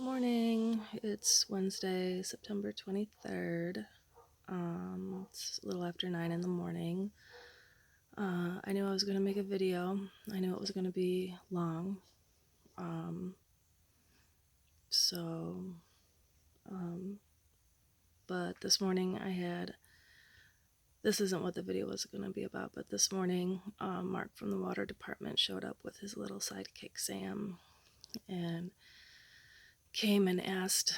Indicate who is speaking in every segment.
Speaker 1: Morning. It's Wednesday, September 23rd. It's a little after 9 in the morning. I knew I was going to make a video. I knew it was going to be long. Um, so, but this morning this isn't what the video was going to be about, but this morning, Mark from the water department showed up with his little sidekick, Sam, and came and asked.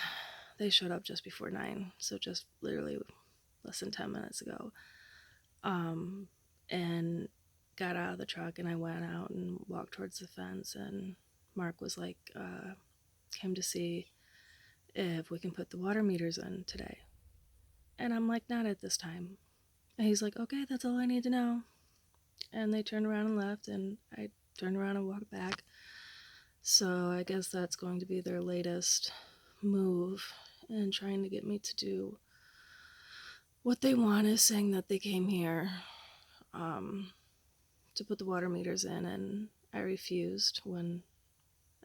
Speaker 1: They showed up just before 9, so just literally less than 10 minutes ago, and got out of the truck, and I went out and walked towards the fence, and Mark was like, came to see if we can put the water meters in today. And I'm like, not at this time. And he's like, okay, that's all I need to know. And they turned around and left, and I turned around and walked back. So I guess that's going to be their latest move in trying to get me to do what they want, is saying that they came here to put the water meters in, and I refused. When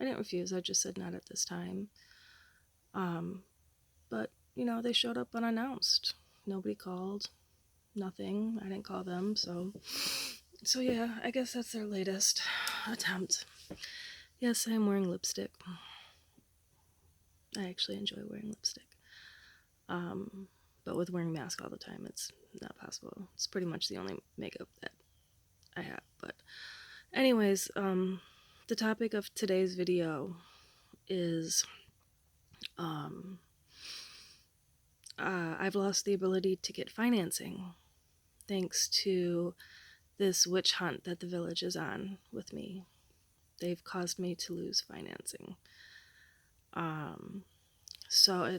Speaker 1: I didn't refuse, I just said not at this time. But they showed up unannounced. Nobody called, nothing. I didn't call them, so yeah, I guess that's their latest attempt. Yes, I am wearing lipstick. I actually enjoy wearing lipstick. But with wearing a mask all the time, it's not possible. It's pretty much the only makeup that I have. But anyways, the topic of today's video is I've lost the ability to get financing thanks to this witch hunt that the village is on with me. They've caused me to lose financing. So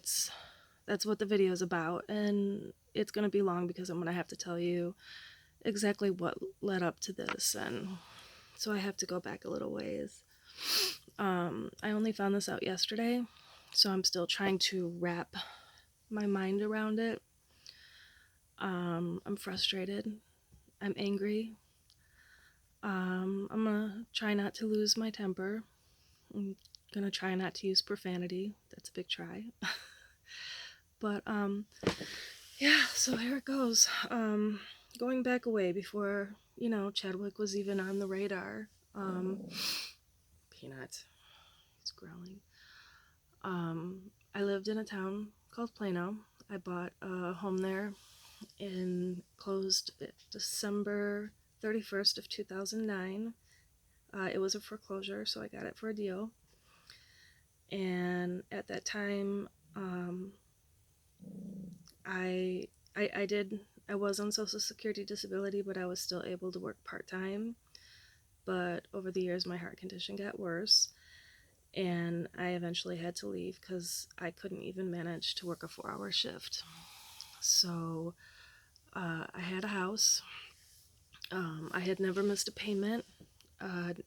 Speaker 1: that's what the video is about, and it's going to be long because I'm going to have to tell you exactly what led up to this, and so I have to go back a little ways. I only found this out yesterday, so I'm still trying to wrap my mind around it. I'm frustrated. I'm angry. I'm gonna try not to lose my temper. I'm gonna try not to use profanity. That's a big try. But yeah, so here it goes. Going back away before Chadwick was even on the radar. Peanut, he's growling. I lived in a town called Plano. I bought a home there and closed December 31st of 2009. It was a foreclosure, so I got it for a deal. And at that time, I was on Social Security disability, but I was still able to work part-time. But over the years, my heart condition got worse, and I eventually had to leave because I couldn't even manage to work a 4-hour shift. So I had a house. I had never missed a payment,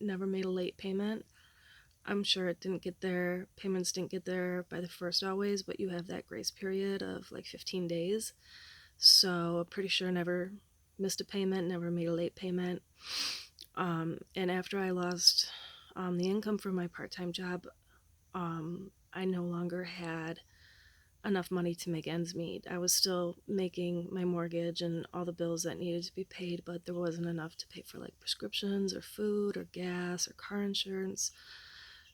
Speaker 1: never made a late payment. I'm sure payments didn't get there by the first always, but you have that grace period of like 15 days. So I'm pretty sure never missed a payment, never made a late payment. And after I lost the income from my part-time job, I no longer had enough money to make ends meet. I was still making my mortgage and all the bills that needed to be paid, but there wasn't enough to pay for like prescriptions or food or gas or car insurance.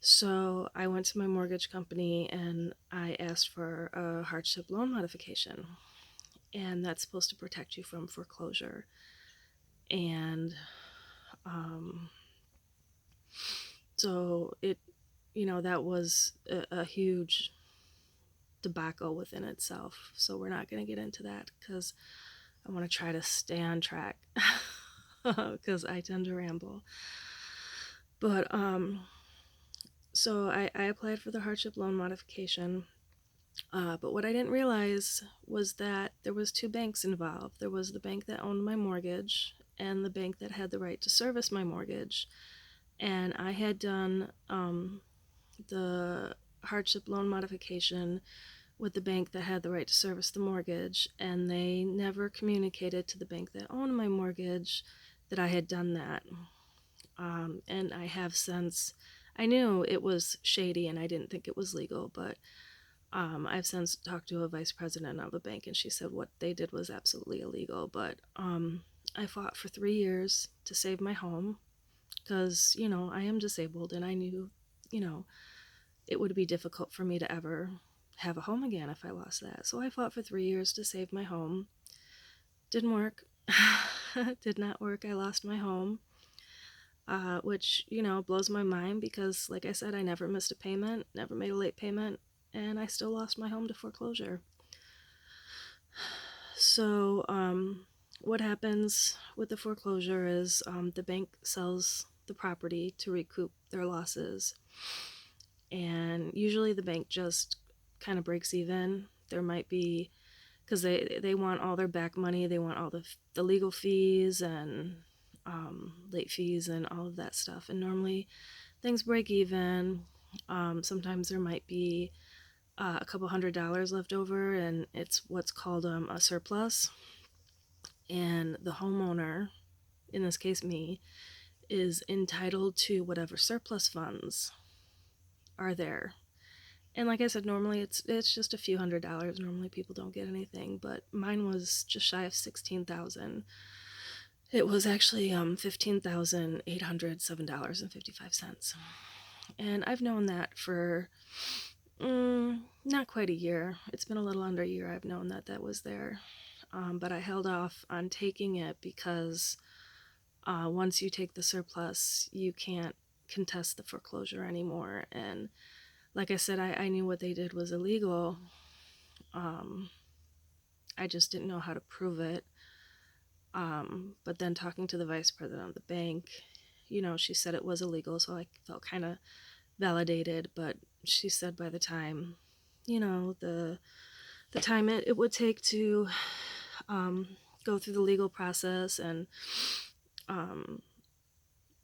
Speaker 1: So I went to my mortgage company and I asked for a hardship loan modification, and that's supposed to protect you from foreclosure. And so that was a huge debacle within itself. So we're not going to get into that because I want to try to stay on track because I tend to ramble. But so I applied for the hardship loan modification. But what I didn't realize was that there was 2 banks involved. There was the bank that owned my mortgage and the bank that had the right to service my mortgage. And I had done the hardship loan modification with the bank that had the right to service the mortgage, and they never communicated to the bank that owned my mortgage that I had done that. And I have since, I knew it was shady and I didn't think it was legal, but I've since talked to a vice president of a bank, and she said what they did was absolutely illegal. But I fought for 3 years to save my home because, I am disabled, and I knew, you know, it would be difficult for me to ever have a home again if I lost that. So I fought for 3 years to save my home. Didn't work. Did not work. I lost my home, which, blows my mind because, like I said, I never missed a payment, never made a late payment, and I still lost my home to foreclosure. So, what happens with the foreclosure is the bank sells the property to recoup their losses. And usually the bank just kind of breaks even. There might be, because they want all their back money, they want all the legal fees and late fees and all of that stuff. And normally things break even. Sometimes there might be a couple $100 left over, and it's what's called a surplus. And the homeowner, in this case me, is entitled to whatever surplus funds are there. And like I said, normally it's just a few $100s. Normally people don't get anything, but mine was just shy of 16,000. It was actually $15,807.55. And I've known that for not quite a year. It's been a little under a year I've known that was there. But I held off on taking it because once you take the surplus, you can't contest the foreclosure anymore. And like I said, I knew what they did was illegal. I just didn't know how to prove it. But then talking to the vice president of the bank, she said it was illegal, so I felt kind of validated. But she said by the time, the time it would take to go through the legal process and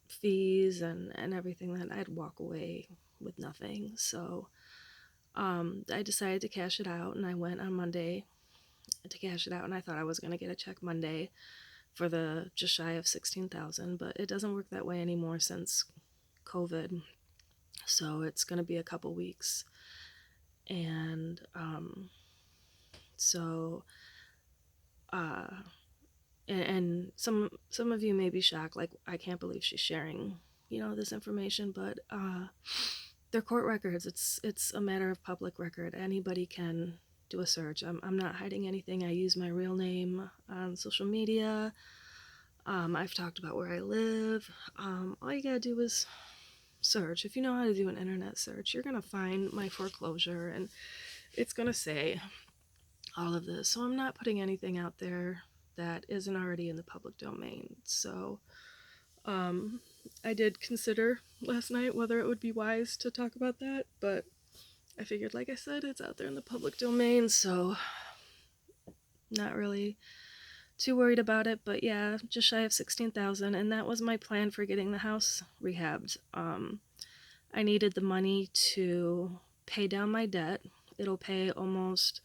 Speaker 1: fees and everything, that I'd walk away with nothing. So I decided to cash it out, and I went on Monday to cash it out, and I thought I was going to get a check Monday for the just shy of 16,000, but it doesn't work that way anymore since COVID. So it's going to be a couple weeks. And so and some of you may be shocked, like, I can't believe she's sharing this information, but they're court records. It's a matter of public record. Anybody can do a search. I'm not hiding anything. I use my real name on social media. I've talked about where I live. All you gotta do is search. If you know how to do an internet search, you're gonna find my foreclosure, and it's gonna say all of this. So I'm not putting anything out there that isn't already in the public domain. So I did consider last night whether it would be wise to talk about that, but I figured, like I said, it's out there in the public domain, so not really too worried about it. But yeah, just shy of 16,000, and that was my plan for getting the house rehabbed. I needed the money to pay down my debt. It'll pay most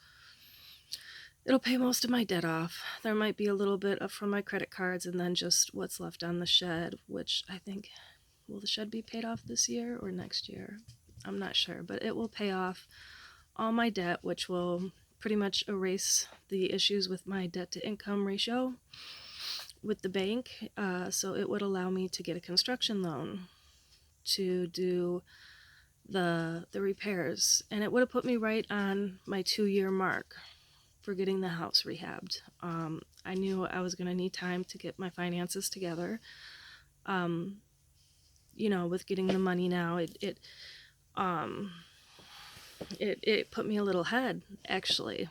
Speaker 1: of my debt off. There might be a little bit up from my credit cards, and then just what's left on the shed, which I think, will the shed be paid off this year or next year? I'm not sure, but it will pay off all my debt, which will pretty much erase the issues with my debt to income ratio with the bank. So it would allow me to get a construction loan to do the repairs, and it would have put me right on my 2-year mark for getting the house rehabbed. I knew I was going to need time to get my finances together. With getting the money now, it put me a little ahead, actually,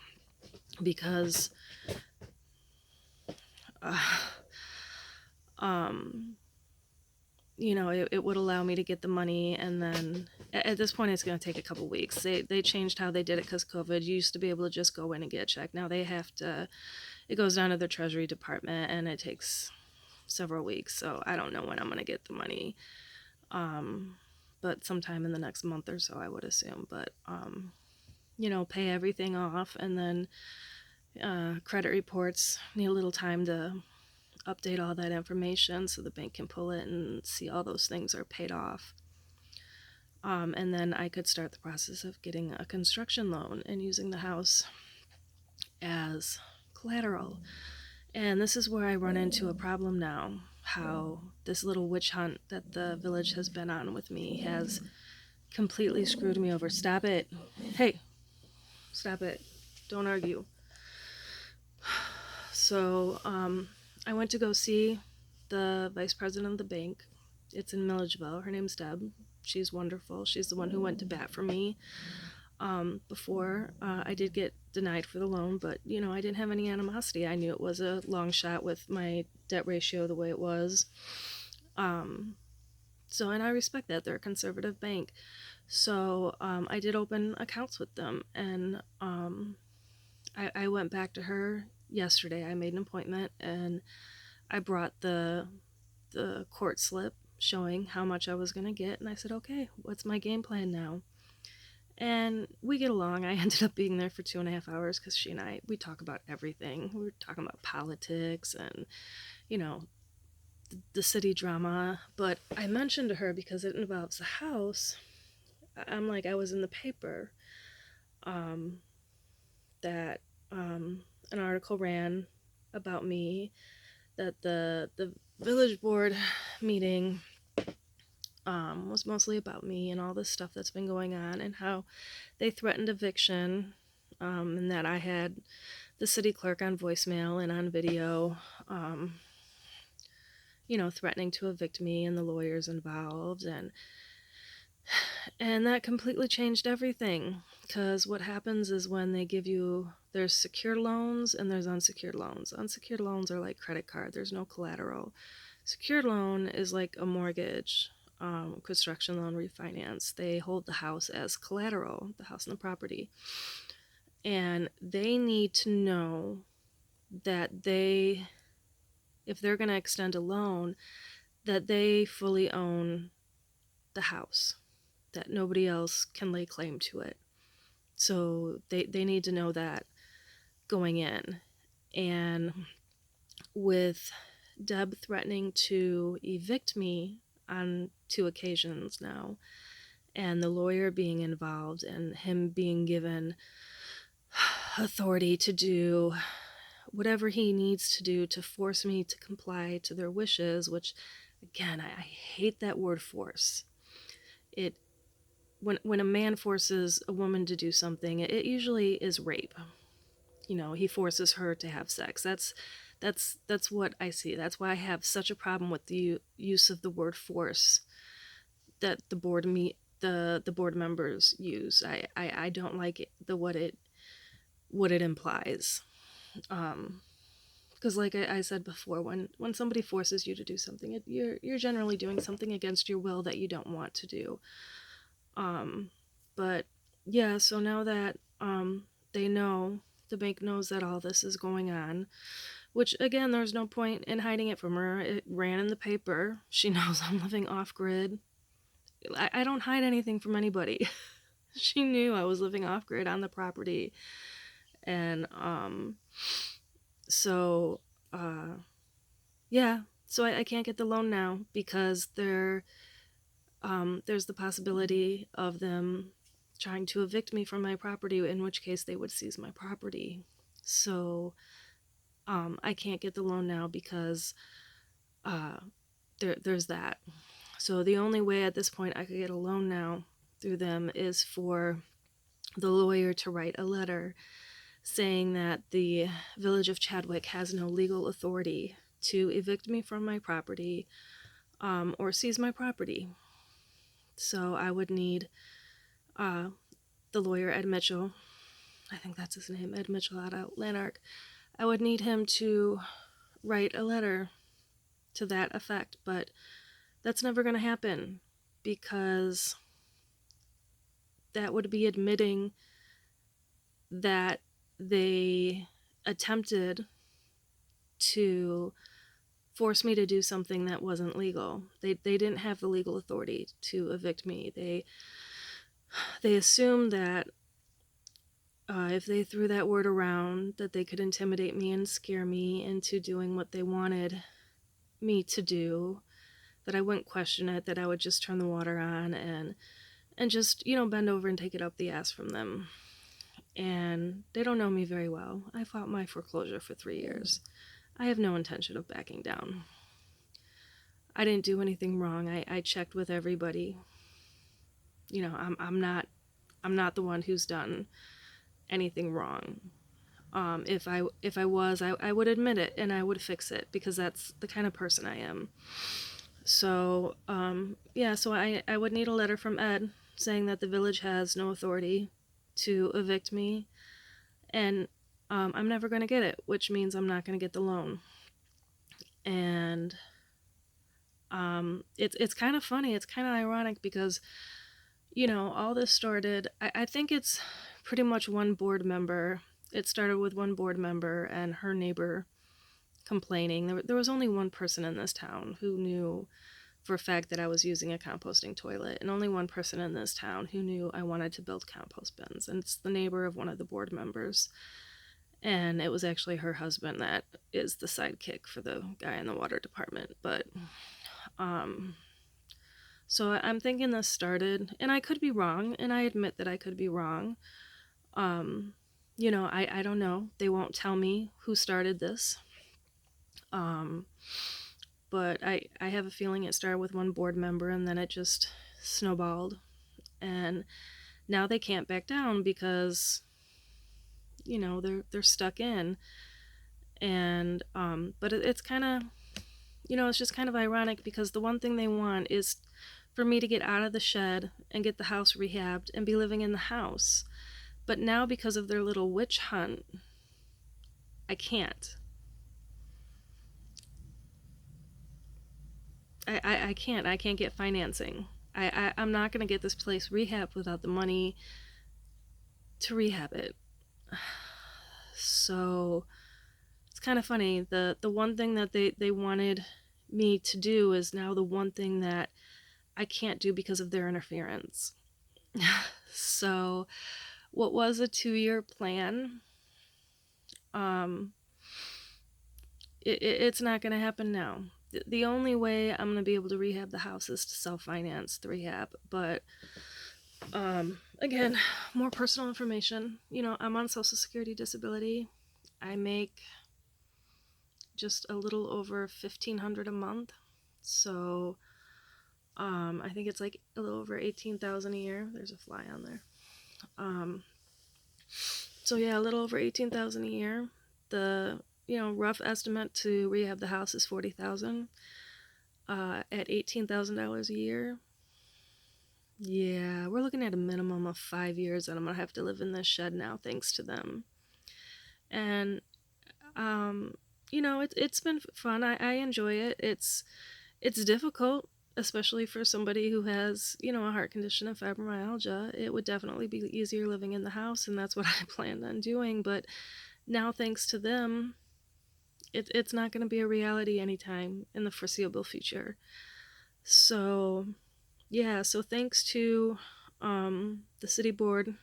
Speaker 1: because it would allow me to get the money, and then at this point it's going to take a couple weeks. They changed how they did it because COVID. You used to be able to just go in and get a check. Now they have to, it goes down to the Treasury Department, and it takes several weeks. So I don't know when I'm going to get the money, but sometime in the next month or so, I would assume. But pay everything off, and then credit reports need a little time to update all that information so the bank can pull it and see all those things are paid off. And then I could start the process of getting a construction loan and using the house as collateral. And this is where I run into a problem now. How this little witch hunt that the village has been on with me has completely screwed me over. Stop it. Hey, stop it. Don't argue. So, I went to go see the vice president of the bank. It's in Milledgeville. Her name's Deb. She's wonderful. She's the one who went to bat for me before. I did get denied for the loan, but I didn't have any animosity. I knew it was a long shot with my debt ratio the way it was. So, and I respect that. They're a conservative bank. So I did open accounts with them, and I went back to her yesterday. I made an appointment, and I brought the court slip showing how much I was going to get, and I said, okay, what's my game plan now? And we get along. I ended up being there for 2.5 hours because she and we talk about everything. We were talking about politics and, the city drama. But I mentioned to her, because it involves the house, I'm like, I was in the paper that an article ran about me, that the village board meeting was mostly about me and all this stuff that's been going on, and how they threatened eviction, and that I had the city clerk on voicemail and on video, threatening to evict me, and the lawyers involved, and that completely changed everything. Because what happens is, when they give you, there's secured loans and there's unsecured loans. Unsecured loans are like credit card. There's no collateral. Secured loan is like a mortgage, construction loan, refinance. They hold the house as collateral, the house and the property. And they need to know that if they're going to extend a loan, that they fully own the house, that nobody else can lay claim to it. So they need to know that going in. And with Deb threatening to evict me on 2 occasions now, and the lawyer being involved, and him being given authority to do whatever he needs to do to force me to comply to their wishes, which, again, I hate that word force. When a man forces a woman to do something, it usually is rape. He forces her to have sex. That's what I see. That's why I have such a problem with the use of the word force that the board members use. I don't like it, what it implies. Because like I said before, when somebody forces you to do something, you're generally doing something against your will that you don't want to do. But yeah, so now that they know, the bank knows that all this is going on, which, again, there's no point in hiding it from her. It ran in the paper. She knows I'm living off-grid. I don't hide anything from anybody. She knew I was living off-grid on the property. And so yeah, so I can't get the loan now, because there's the possibility of them trying to evict me from my property, in which case they would seize my property. So I can't get the loan now, because there's that. So the only way at this point I could get a loan now through them is for the lawyer to write a letter saying that the village of Chadwick has no legal authority to evict me from my property, or seize my property. So I would need the lawyer, Ed Mitchell, I think that's his name, Ed Mitchell out of Lanark. I would need him to write a letter to that effect, but that's never going to happen, because that would be admitting that they attempted to force me to do something that wasn't legal. They didn't have the legal authority to evict me. They assumed that if they threw that word around, that they could intimidate me and scare me into doing what they wanted me to do, that I wouldn't question it, that I would just turn the water on and just, bend over and take it up the ass from them. And they don't know me very well. I fought my foreclosure for 3 years. I have no intention of backing down. I didn't do anything wrong. I checked with everybody. I'm not the one who's done anything wrong. If I was, I would admit it and I would fix it, because that's the kind of person I am. So so I would need a letter from Ed saying that the village has no authority to evict me, and I'm never going to get it, which means I'm not going to get the loan. And it's kind of funny, it's kind of ironic, because all this started, I think it's pretty much one board member. It started with one board member and her neighbor complaining. There was only one person in this town who knew for a fact that I was using a composting toilet, and only one person in this town who knew I wanted to build compost bins, and it's the neighbor of one of the board members. And it was actually her husband that is the sidekick for the guy in the water department. But so I'm thinking this started, and I could be wrong, and I admit that I could be wrong. I don't know. They won't tell me who started this. But I have a feeling it started with one board member, and then it just snowballed. And now they can't back down because, they're stuck in. And, but it's kind of, it's just kind of ironic, because the one thing they want is for me to get out of the shed and get the house rehabbed and be living in the house. But now, because of their little witch hunt, I can't. I can't. I can't get financing. I'm not going to get this place rehabbed without the money to rehab it. So it's kind of funny. The one thing that they wanted me to do is now the one thing that I can't do because of their interference. So what was a 2-year plan, it's not going to happen now. The only way I'm going to be able to rehab the house is to self-finance the rehab. But again, more personal information. I'm on Social Security disability. I make just a little over $1,500 a month. So I think it's like a little over $18,000 a year. There's a fly on there. So yeah, a little over $18,000 a year. The rough estimate to rehab the house is $40,000 at $18,000 a year. Yeah, we're looking at a minimum of 5 years that I'm gonna have to live in this shed now, thanks to them. And it's been fun. I enjoy it. It's difficult, especially for somebody who has a heart condition and fibromyalgia. It would definitely be easier living in the house, and that's what I planned on doing. But now, thanks to them, it's not going to be a reality anytime in the foreseeable future. So yeah, so thanks to the city board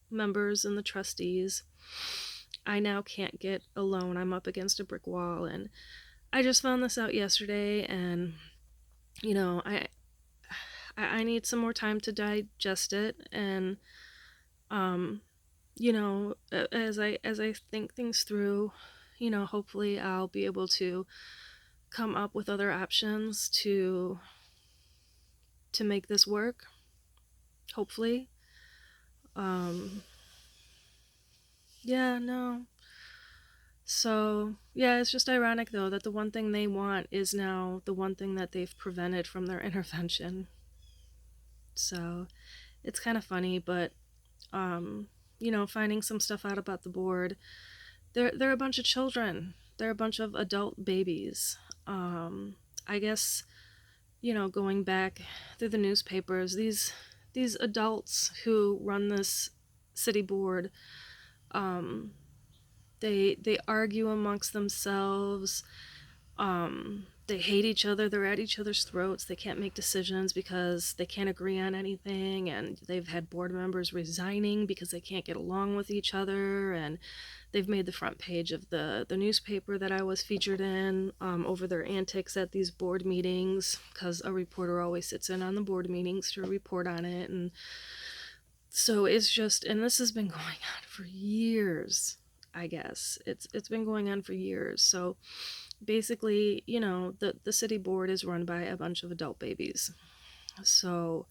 Speaker 1: members and the trustees, I now can't get a loan. I'm up against a brick wall, and I just found this out yesterday, and I need some more time to digest it. And as I think things through, hopefully I'll be able to come up with other options to make this work. Hopefully. Yeah, no. So, yeah, it's just ironic, though, that the one thing they want is now the one thing that they've prevented from their intervention. So, it's kind of funny, but, finding some stuff out about the board, they're a bunch of children. They're a bunch of adult babies. I guess, going back through the newspapers, these adults who run this city board, they argue amongst themselves. they hate each other. They're at each other's throats. They can't make decisions because they can't agree on anything. And they've had board members resigning because they can't get along with each other. And they've made the front page of the newspaper that I was featured in over their antics at these board meetings, because a reporter always sits in on the board meetings to report on it. And so it's just, and this has been going on for years. I guess it's been going on for years. So basically, the city board is run by a bunch of adult babies. So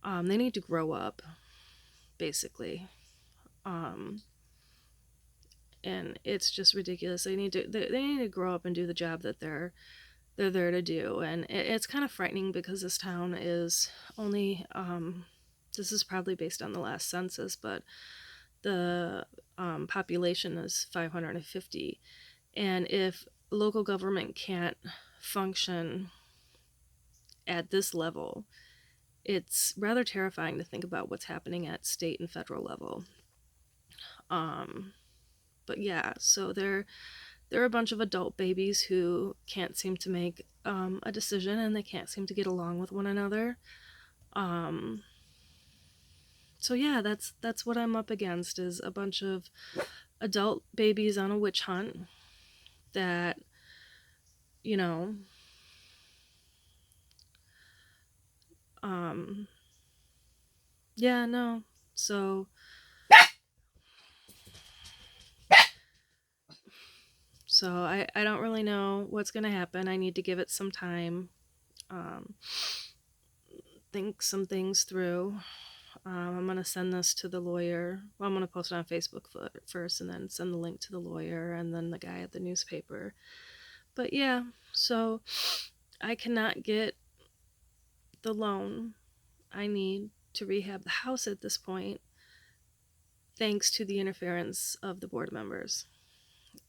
Speaker 1: they need to grow up, basically. Um, and it's just ridiculous. They need to grow up and do the job that they're there to do. And it's kind of frightening because this town is only this is probably based on the last census, but the population is 550. And if local government can't function at this level, it's rather terrifying to think about what's happening at state and federal level. But yeah, so they're a bunch of adult babies who can't seem to make a decision, and they can't seem to get along with one another. So yeah, that's what I'm up against, is a bunch of adult babies on a witch hunt that, yeah, no. So I don't really know what's going to happen. I need to give it some time, think some things through. I'm going to send this to the lawyer. Well, I'm going to post it on Facebook first, and then send the link to the lawyer and then the guy at the newspaper. But yeah, so I cannot get the loan I need to rehab the house at this point, thanks to the interference of the board members.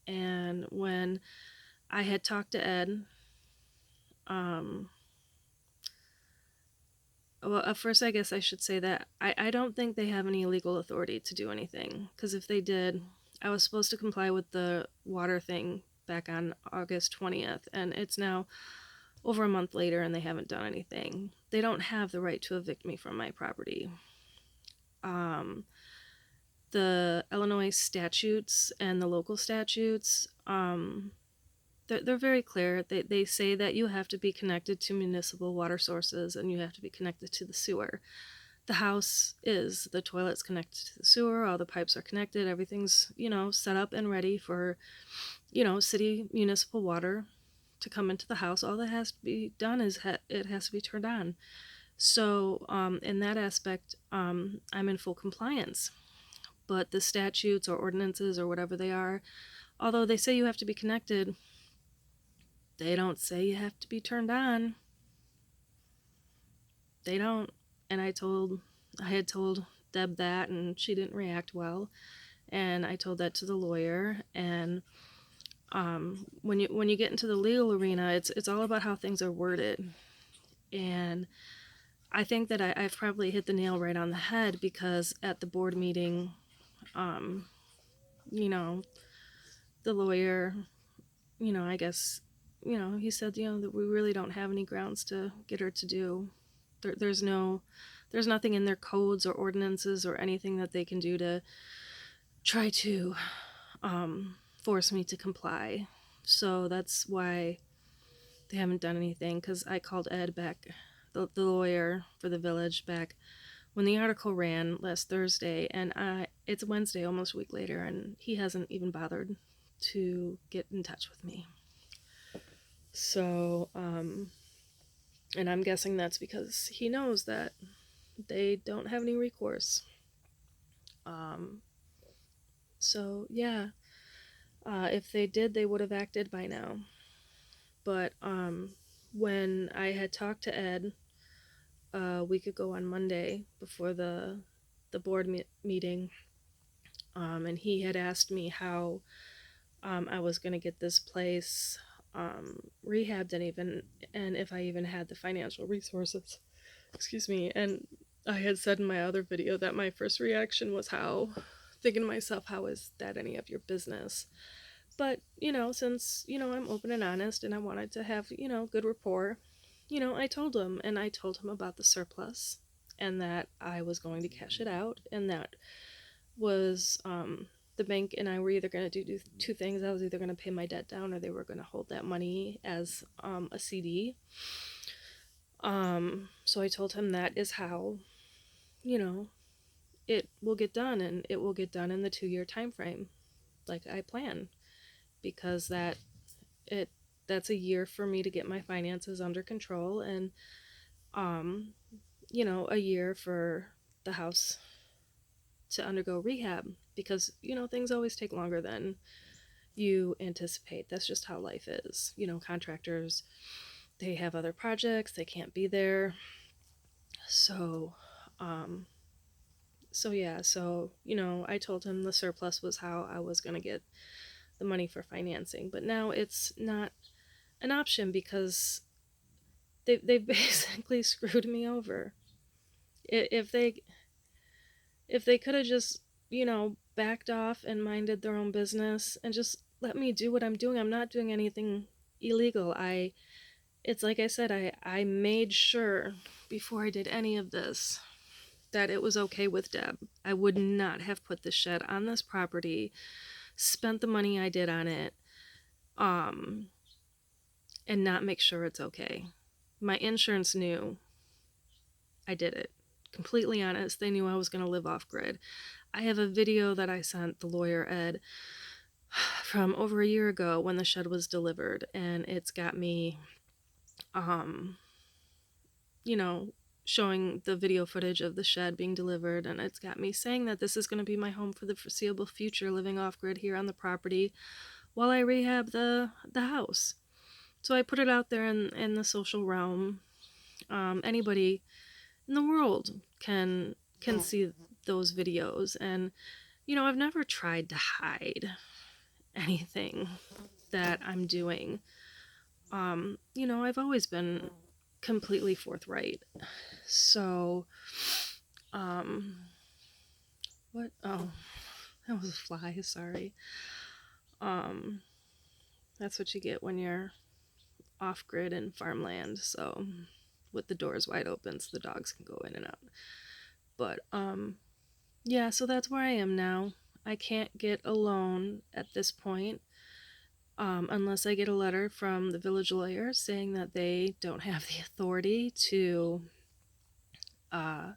Speaker 1: And when I had talked to Ed, well, first I guess I should say that I don't think they have any legal authority to do anything, because if they did, I was supposed to comply with the water thing back on August 20th, and it's now over a month later and they haven't done anything. They don't have the right to evict me from my property. The Illinois statutes and the local statutes, they're very clear. They say that you have to be connected to municipal water sources and you have to be connected to the sewer. The house is, the toilet's connected to the sewer, all the pipes are connected, everything's, set up and ready for, city municipal water to come into the house. All that has to be done is it has to be turned on. So in that aspect, I'm in full compliance. But the statutes or ordinances or whatever they are, although they say you have to be connected, they don't say you have to be turned on. They don't. And I had told Deb that, and she didn't react well. And I told that to the lawyer. And when you get into the legal arena, it's all about how things are worded. And I think that I've probably hit the nail right on the head, because at the board meeting, the lawyer, I guess, he said, that we really don't have any grounds to get her to do. There's nothing in their codes or ordinances or anything that they can do to try to force me to comply. So that's why they haven't done anything, because I called Ed back, the lawyer for the village, back when the article ran last Thursday, and it's Wednesday, almost a week later, and he hasn't even bothered to get in touch with me. So, and I'm guessing that's because he knows that they don't have any recourse. So yeah, if they did, they would have acted by now. But when I had talked to Ed a week ago on Monday before the board meeting, and he had asked me how I was going to get this place rehabbed, and if I even had the financial resources. Excuse me. And I had said in my other video that my first reaction was thinking to myself, how is that any of your business? But, since, I'm open and honest and I wanted to have, good rapport, I told him about the surplus and that I was going to cash it out, and that was the bank and I were either going to do two things. I was either going to pay my debt down, or they were going to hold that money as a CD. So I told him that is how, you know, it will get done, and it will get done in the 2-year time frame like I plan, because it that's a year for me to get my finances under control, and um a year for the house to undergo rehab, because things always take longer than you anticipate. That's just how life is. Contractors, they have other projects, they can't be there. So um I told him the surplus was how I was going to get the money for financing, but now it's not an option because they've basically screwed me over. If they could have just, backed off and minded their own business and just let me do what I'm doing. I'm not doing anything illegal. It's like I said, I made sure before I did any of this that it was okay with Deb. I would not have put the shed on this property, spent the money I did on it, and not make sure it's okay. My insurance knew I did it. Completely honest, they knew I was going to live off grid. I have a video that I sent the lawyer Ed from over a year ago when the shed was delivered, and it's got me you know showing the video footage of the shed being delivered, and it's got me saying that this is going to be my home for the foreseeable future, living off grid here on the property while I rehab the house. So I put it out there in the social realm. Anybody in the world can see those videos, and I've never tried to hide anything that I'm doing. I've always been completely forthright. So, what? Oh, that was a fly. Sorry. Um, that's what you get when you're off grid in farmland. So, with the doors wide open, so the dogs can go in and out. But, yeah, so that's where I am now. I can't get a loan at this point, unless I get a letter from the village lawyer saying that they don't have the authority uh,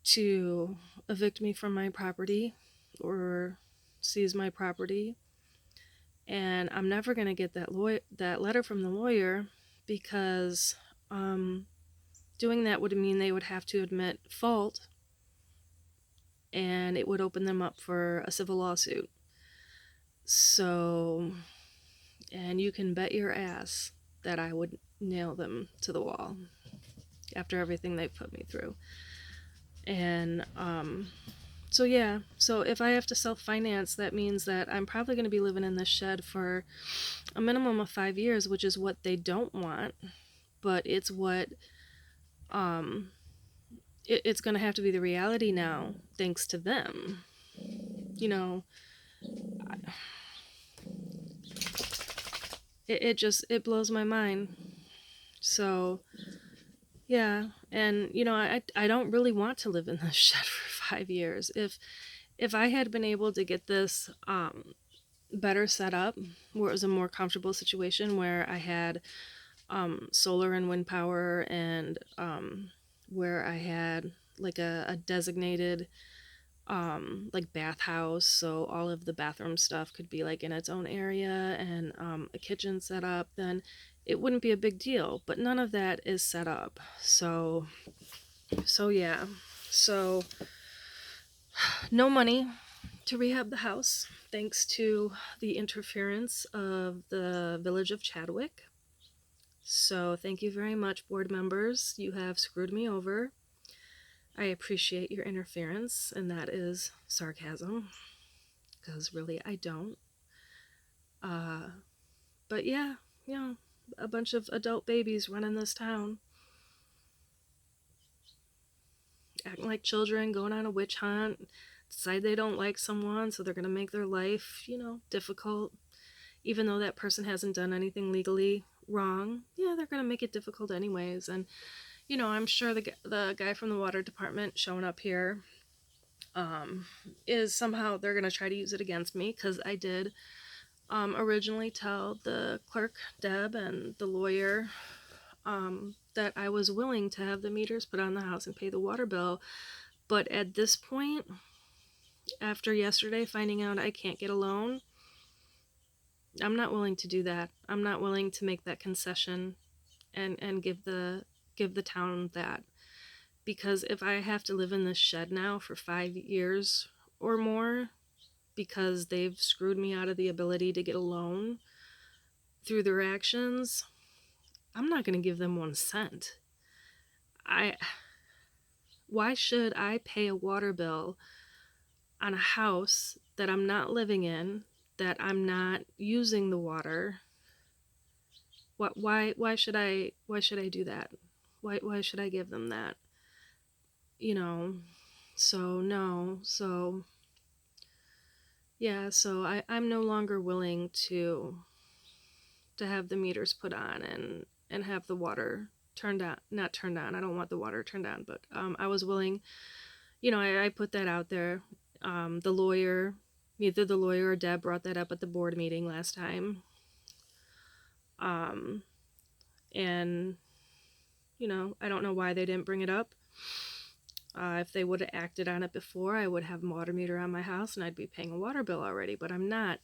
Speaker 1: to evict me from my property or seize my property. And I'm never going to get that letter from the lawyer, because doing that would mean they would have to admit fault, and it would open them up for a civil lawsuit. So, and you can bet your ass that I would nail them to the wall after everything they've put me through. And so if I have to self-finance, that means that I'm probably going to be living in this shed for a minimum of 5 years, which is what they don't want, but it's what it's going to have to be the reality now, thanks to them. It blows my mind. So yeah, and I don't really want to live in this shed for 5 years. If I had been able to get this better set up, where it was a more comfortable situation, where I had solar and wind power, and where I had like a designated like bathhouse, so all of the bathroom stuff could be like in its own area, and a kitchen set up, then it wouldn't be a big deal. But none of that is set up. So yeah. So no money to rehab the house, thanks to the interference of the village of Chadwick. So thank you very much, board members. You have screwed me over. I appreciate your interference, and that is sarcasm, because really I don't. But yeah, a bunch of adult babies running this town, acting like children, going on a witch hunt, decide they don't like someone, so they're going to make their life, difficult, even though that person hasn't done anything legally wrong. Yeah, they're going to make it difficult anyways. And I'm sure the guy from the water department showing up here is somehow they're going to try to use it against me, because I did originally tell the clerk, Deb, and the lawyer that I was willing to have the meters put on the house and pay the water bill. But at this point, after yesterday finding out I can't get a loan, I'm not willing to do that. I'm not willing to make that concession and give the town that. Because if I have to live in this shed now for 5 years or more because they've screwed me out of the ability to get a loan through their actions, I'm not going to give them 1 cent. Why should I pay a water bill on a house that I'm not living in, that I'm not using the water? Why should I do that? Why should I give them that? So no. So yeah, so I'm no longer willing to have the meters put on and have the water turned on. Not turned on. I don't want the water turned on, but I was willing. I put that out there. The lawyer, neither the lawyer or Deb brought that up at the board meeting last time. And I don't know why they didn't bring it up. If they would have acted on it before, I would have a water meter on my house and I'd be paying a water bill already, but I'm not.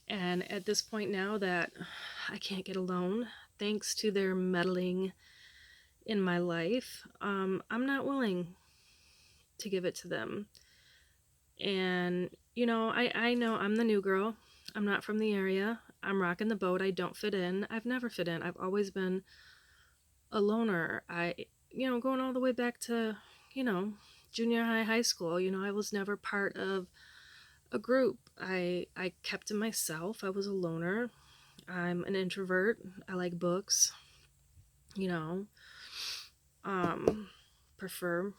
Speaker 1: And at this point now that I can't get a loan, thanks to their meddling in my life, I'm not willing to give it to them. And, I know I'm the new girl. I'm not from the area. I'm rocking the boat. I don't fit in. I've never fit in. I've always been a loner. Going all the way back to, junior high school, I was never part of a group. I kept to myself. I was a loner. I'm an introvert. I like books. Prefer,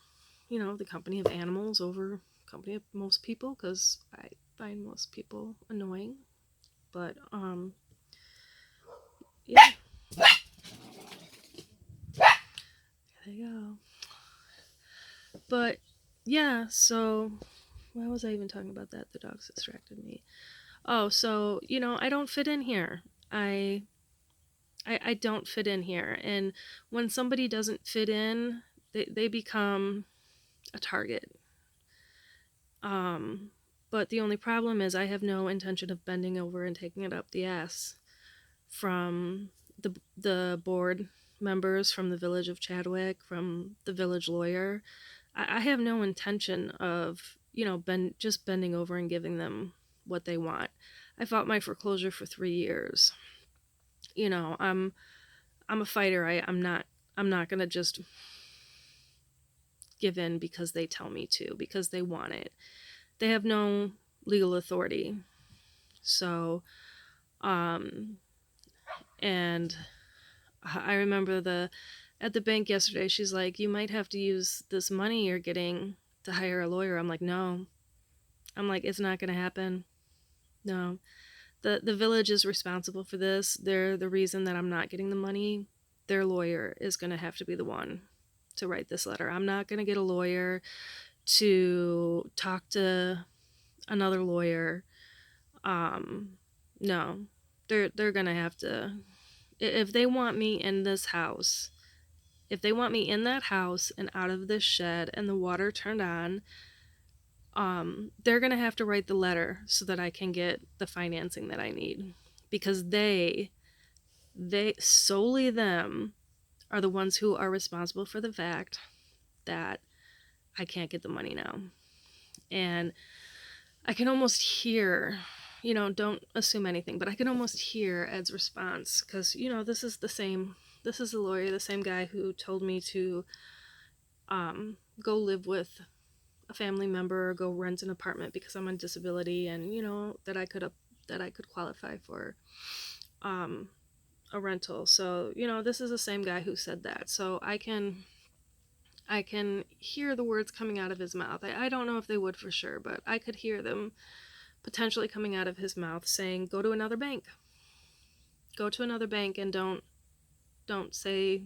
Speaker 1: the company of animals over company of most people, because I find most people annoying. But yeah. There you go. But yeah, so why was I even talking about that? The dogs distracted me. Oh, so I don't fit in here. I don't fit in here, and when somebody doesn't fit in, they become a target. But the only problem is I have no intention of bending over and taking it up the ass from the board members, from the village of Chadwick, from the village lawyer. I have no intention of, just bending over and giving them what they want. I fought my foreclosure for 3 years. I'm a fighter. I'm not gonna just give in because they tell me to, because they want it. They have no legal authority. So, and I remember at the bank yesterday, she's like, you might have to use this money you're getting to hire a lawyer. I'm like, no. I'm like, it's not going to happen. No. The village is responsible for this. They're the reason that I'm not getting the money. Their lawyer is going to have to be the one to write this letter. I'm not going to get a lawyer to talk to another lawyer. No. They're going to have to, if they want me in this house, if they want me in that house and out of this shed and the water turned on, they're going to have to write the letter so that I can get the financing that I need. Because they solely them are the ones who are responsible for the fact that I can't get the money now. And I can almost hear, don't assume anything, but I can almost hear Ed's response, because, this is the lawyer, the same guy who told me to go live with a family member or go rent an apartment because I'm on disability, and that I could qualify for a rental. So this is the same guy who said that. So I can I can hear the words coming out of his mouth. I don't know if they would for sure, but I could hear them potentially coming out of his mouth saying, "Go to another bank. Go to another bank and don't say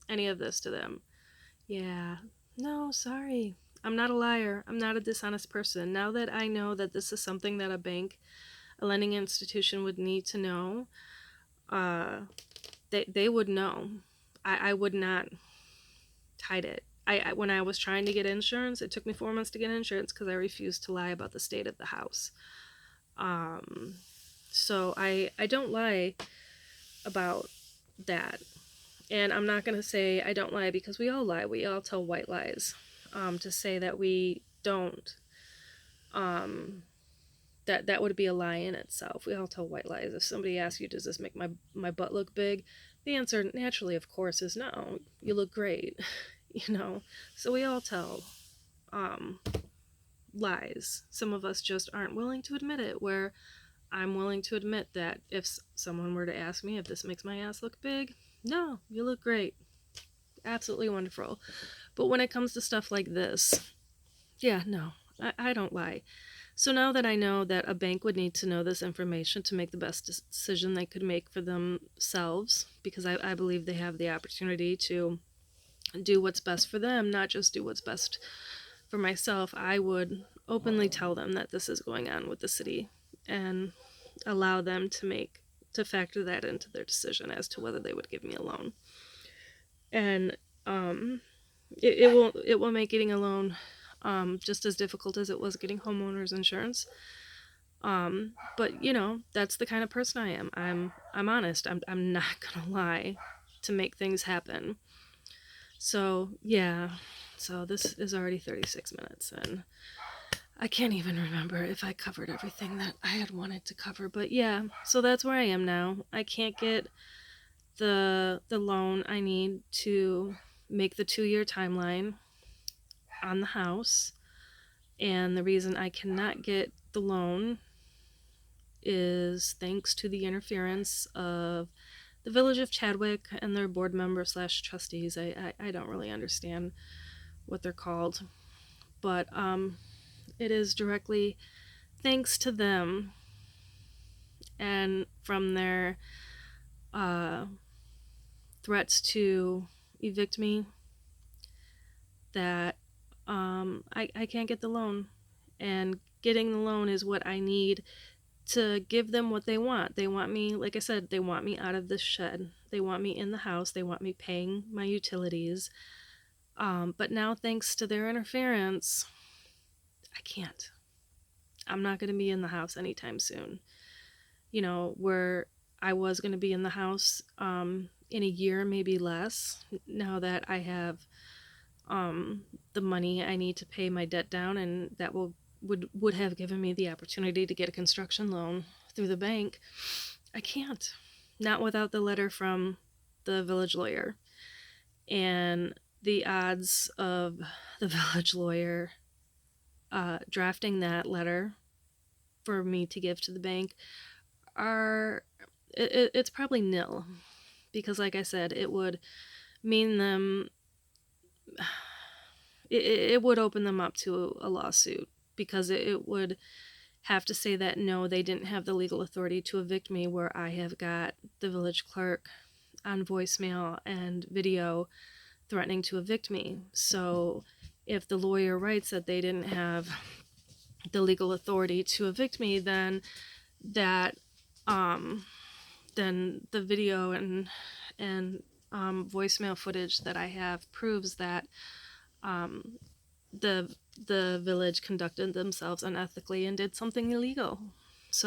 Speaker 1: any of this to them." Yeah. No, sorry. I'm not a liar. I'm not a dishonest person. Now that I know that this is something that a bank, a lending institution would need to know, uh, they would know. I would not hide it. When I was trying to get insurance, it took me 4 months to get insurance because I refused to lie about the state of the house. Um, so I don't lie about that. And I'm not going to say I don't lie because we all lie. We all tell white lies. To say that we don't, um, that would be a lie in itself. We all tell white lies. If somebody asks you, does this make my butt look big? The answer, naturally, of course, is no. You look great, you know. So we all tell um, lies. Some of us just aren't willing to admit it. Where I'm willing to admit that if someone were to ask me if this makes my ass look big, no, you look great. Absolutely wonderful. But when it comes to stuff like this, yeah, no, I don't lie. So now that I know that a bank would need to know this information to make the best decision they could make for themselves, because I believe they have the opportunity to do what's best for them, not just do what's best for myself, I would openly tell them that this is going on with the city and allow them to factor that into their decision as to whether they would give me a loan. And it will make getting a loan just as difficult as it was getting homeowners insurance. But you know, that's the kind of person I am. I'm honest. I'm not gonna lie to make things happen. So yeah. So this is already 36 minutes, and I can't even remember if I covered everything that I had wanted to cover. But yeah, so that's where I am now. I can't get the loan I need to make the 2-year timeline on the house. And the reason I cannot get the loan is thanks to the interference of the Village of Chadwick and their board members slash trustees. I don't really understand what they're called, but it is directly thanks to them and from their threats to evict me that I can't get the loan. And getting the loan is what I need to give them what they want. They want me, like I said, they want me out of this shed. They want me in the house. They want me paying my utilities. But now, thanks to their interference, I can't. I'm not going to be in the house anytime soon. You know, where I was going to be in the house in a year, maybe less, now that I have the money I need to pay my debt down, and that would have given me the opportunity to get a construction loan through the bank. I can't. Not without the letter from the village lawyer. And the odds of the village lawyer drafting that letter for me to give to the bank are it's probably nil, because like I said, it would mean them it would open them up to a lawsuit, because it would have to say that no, they didn't have the legal authority to evict me, where I have got the village clerk on voicemail and video threatening to evict me. So if the lawyer writes that they didn't have the legal authority to evict me, then that then the video and voicemail footage that I have proves that the village conducted themselves unethically and did something illegal.